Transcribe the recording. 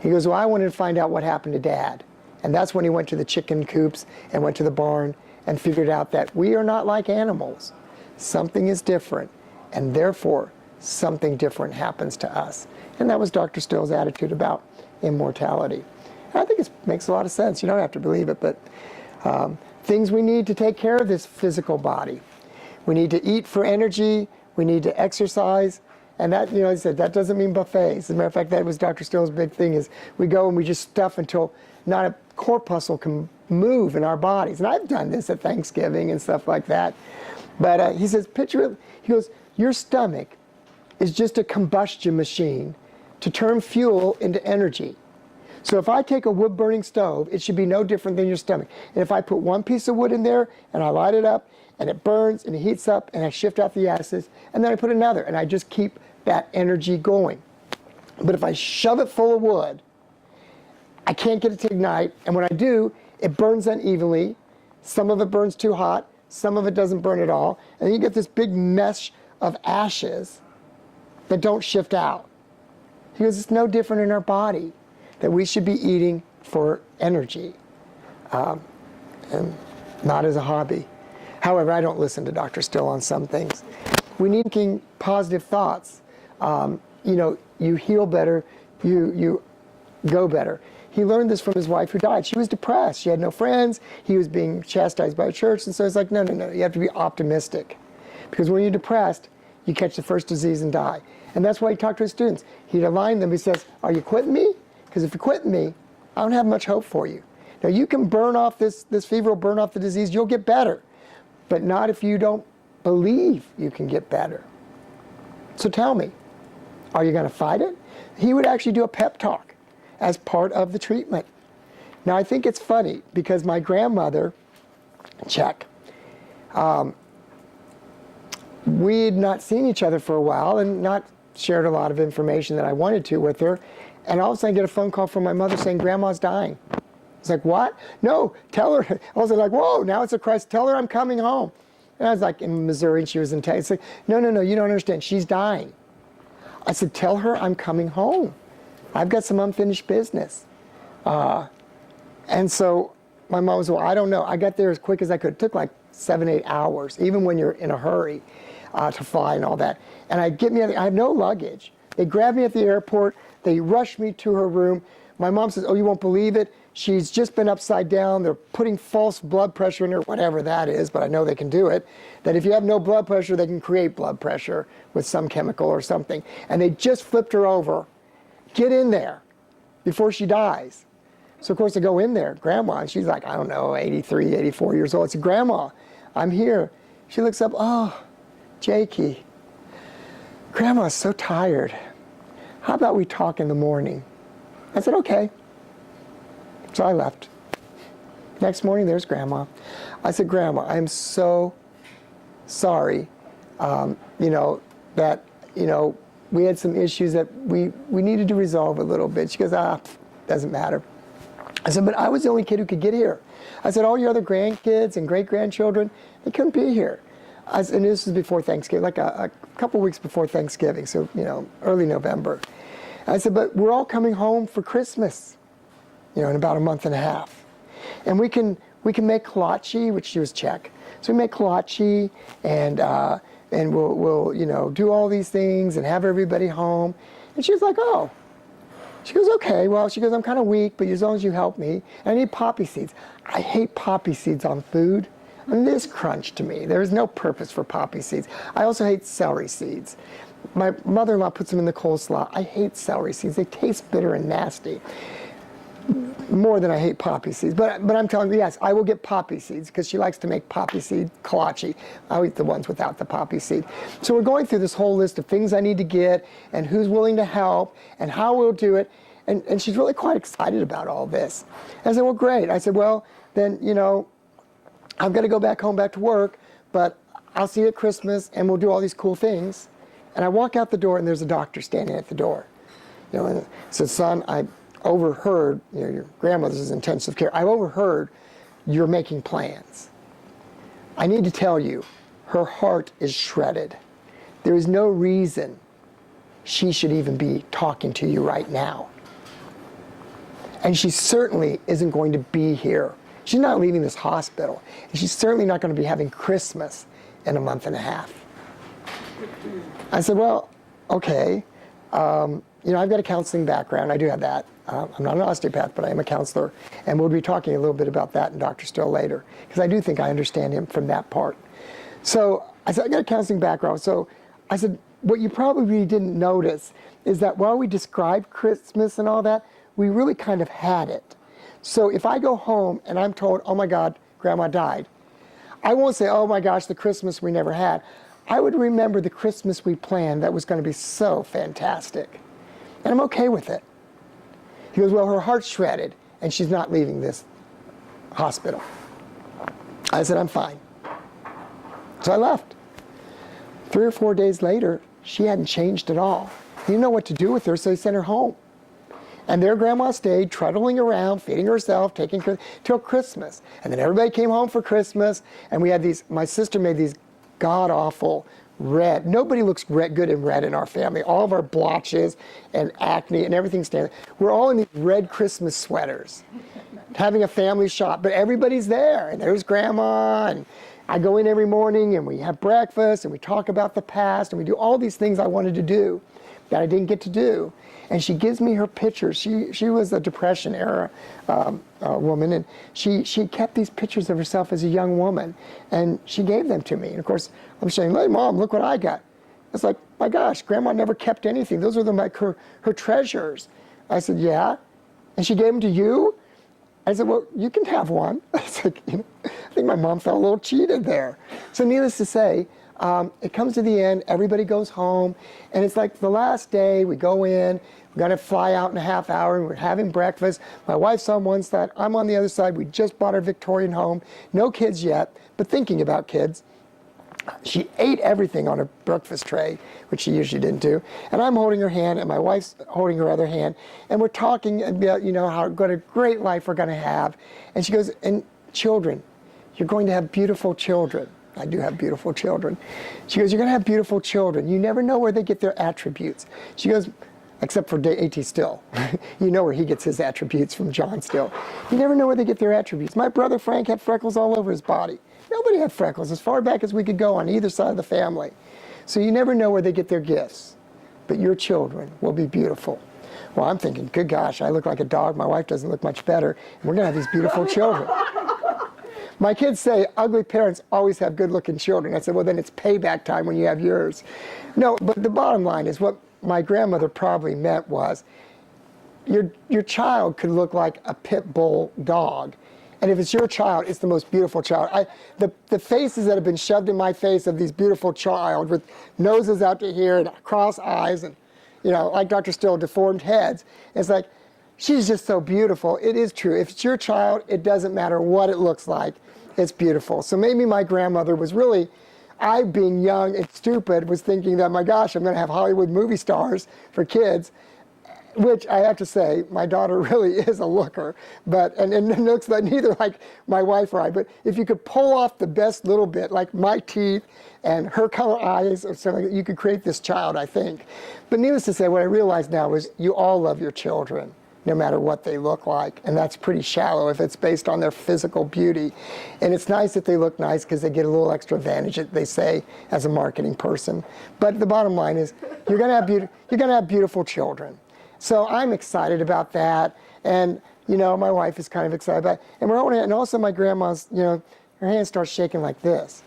He goes, well, I wanted to find out what happened to Dad. And that's when he went to the chicken coops and went to the barn and figured out that we are not like animals. Something is different, and therefore something different happens to us. And that was Dr. Still's attitude about immortality. And I think it makes a lot of sense. You don't have to believe it, but things we need to take care of this physical body. We need to eat for energy. We need to exercise. And that, you know, he said, that doesn't mean buffets. As a matter of fact, that was Dr. Still's big thing, is we go and we just stuff until not a corpuscle can move in our bodies. And I've done this at Thanksgiving and stuff like that. But he says, picture it. He goes, your stomach is just a combustion machine to turn fuel into energy. So if I take a wood-burning stove, it should be no different than your stomach. And if I put one piece of wood in there and I light it up and it burns and it heats up and I shift out the acids, and then I put another and I just keep that energy going. But if I shove it full of wood, I can't get it to ignite, and when I do, it burns unevenly. Some of it burns too hot, some of it doesn't burn at all, and then you get this big mesh of ashes that don't shift out. He goes, it's no different in our body, that we should be eating for energy, and not as a hobby. However, I don't listen to Dr. Still on some things. We need thinking positive thoughts. You know, you heal better, you go better. He learned this from his wife who died. She was depressed. She had no friends. He was being chastised by a church. And so it's like, no, you have to be optimistic. Because when you're depressed, you catch the first disease and die. And that's why he talked to his students. He'd align them. He says, are you quitting me? Because if you're quitting me, I don't have much hope for you. Now, you can burn off this fever, will burn off the disease. You'll get better. But not if you don't believe you can get better. So tell me, are you going to fight it? He would actually do a pep talk as part of the treatment. Now, I think it's funny because my grandmother, check, we had not seen each other for a while and not shared a lot of information that I wanted to with her. And all of a sudden I get a phone call from my mother saying, Grandma's dying. It's like, what? No, tell her. I was like, whoa, now it's a crisis. Tell her I'm coming home. And I was like in Missouri and she was in Texas. Like, no, you don't understand. She's dying. I said, tell her I'm coming home. I've got some unfinished business. And so my mom was, well, I don't know. I got there as quick as I could. It took like 7-8 hours, even when you're in a hurry to fly and all that. And I have no luggage. They grabbed me at the airport. They rushed me to her room. My mom says, oh, you won't believe it. She's just been upside down. They're putting false blood pressure in her, whatever that is, but I know they can do it. That if you have no blood pressure, they can create blood pressure with some chemical or something. And they just flipped her over. Get in there before she dies. So, of course, I go in there, Grandma, and she's like, I don't know, 83, 84 years old. I said, Grandma, I'm here. She looks up, oh, Jakey, Grandma's so tired. How about we talk in the morning? I said, okay. So I left. Next morning, there's Grandma. I said, Grandma, I'm so sorry, that, we had some issues that we needed to resolve a little bit. She goes, doesn't matter. I said, but I was the only kid who could get here. I said, all your other grandkids and great-grandchildren, they couldn't be here. And this was before Thanksgiving, like a couple weeks before Thanksgiving, so, early November. I said, but we're all coming home for Christmas, in about a month and a half. And we can make kolache, which she was Czech. So we make kolache, and we'll do all these things and have everybody home. And she was like, oh. She goes, okay, well, she goes, I'm kind of weak, but as long as you help me. And I need poppy seeds. I hate poppy seeds on food. I mean, this crunch to me. There is no purpose for poppy seeds. I also hate celery seeds. My mother-in-law puts them in the coleslaw. I hate celery seeds. They taste bitter and nasty. More than I hate poppy seeds. But I'm telling you, yes, I will get poppy seeds because she likes to make poppy seed kolache. I'll eat the ones without the poppy seed. So we're going through this whole list of things I need to get and who's willing to help and how we'll do it. And she's really quite excited about all this. I said, well, great. I said, well, then, I've got to go back home, back to work, but I'll see you at Christmas and we'll do all these cool things. And I walk out the door and there's a doctor standing at the door. And I said, son, I overheard, your grandmother's in intensive care. I overheard you're making plans. I need to tell you, her heart is shredded. There is no reason she should even be talking to you right now. And she certainly isn't going to be here. She's not leaving this hospital. And she's certainly not going to be having Christmas in a month and a half. I said, well, okay. You know, I've got a counseling background. I do have that. I'm not an osteopath, but I am a counselor. And we'll be talking a little bit about that in Dr. Still later, because I do think I understand him from that part. So I said, I got a counseling background. So I said, what you probably didn't notice is that while we described Christmas and all that, we really kind of had it. So if I go home and I'm told, oh my God, Grandma died, I won't say, oh my gosh, the Christmas we never had. I would remember the Christmas we planned that was going to be so fantastic. And I'm okay with it. He goes, well, her heart's shredded and she's not leaving this hospital. I said, I'm fine. So I left. 3 or 4 days later, she hadn't changed at all. He didn't know what to do with her, so he sent her home. And there Grandma stayed, trundling around, feeding herself, taking her till Christmas. And then everybody came home for Christmas, and we had these, my sister made these god-awful red. Nobody looks good in red in our family. All of our blotches and acne and everything stands. We're all in these red Christmas sweaters, having a family shop, but everybody's there. And there's Grandma, and I go in every morning, and we have breakfast, and we talk about the past, and we do all these things I wanted to do that I didn't get to do. And she gives me her pictures. She was a Depression era woman, and she kept these pictures of herself as a young woman, and she gave them to me. And of course, I'm saying, hey, Mom, look what I got. It's like, my gosh, Grandma never kept anything. Those are her treasures. I said, yeah. And she gave them to you? I said, well, you can have one. I was like, you know, I think my mom felt a little cheated there. So needless to say, it comes to the end, everybody goes home, and it's like the last day, we go in, we're gonna fly out in a half hour, and we're having breakfast. My wife's on one side, I'm on the other side. We just bought our Victorian home, no kids yet, but thinking about kids. She ate everything on her breakfast tray, which she usually didn't do. And I'm holding her hand, and my wife's holding her other hand, and we're talking about, you know, what a great life we're gonna have. And she goes, and children, you're going to have beautiful children. I do have beautiful children. She goes, you're going to have beautiful children. You never know where they get their attributes. She goes, except for A.T. Still. You know where he gets his attributes from, John Still. You never know where they get their attributes. My brother Frank had freckles all over his body. Nobody had freckles, as far back as we could go on either side of the family. So you never know where they get their gifts. But your children will be beautiful. Well, I'm thinking, good gosh, I look like a dog. My wife doesn't look much better. And we're going to have these beautiful children. My kids say ugly parents always have good-looking children. I said, well, then it's payback time when you have yours. No, but the bottom line is what my grandmother probably meant was your child could look like a pit bull dog. And if it's your child, it's the most beautiful child. The faces that have been shoved in my face of these beautiful child with noses out to here and cross eyes and, you know, like Dr. Still, deformed heads. It's like, she's just so beautiful. It is true. If it's your child, it doesn't matter what it looks like. It's beautiful. So maybe my grandmother was really, I being young and stupid, was thinking that, my gosh, I'm going to have Hollywood movie stars for kids, which I have to say, my daughter really is a looker, but, and looks like neither like my wife or I, but if you could pull off the best little bit, like my teeth and her color eyes or something, like that, you could create this child, I think. But needless to say, what I realize now is you all love your children, no matter what they look like. And that's pretty shallow if it's based on their physical beauty. And it's nice that they look nice because they get a little extra advantage, they say, as a marketing person. But the bottom line is, you're gonna have beautiful children. So I'm excited about that. And, you know, my wife is kind of excited about it. And we're holding it, and also my grandma's, you know, her hand starts shaking like this.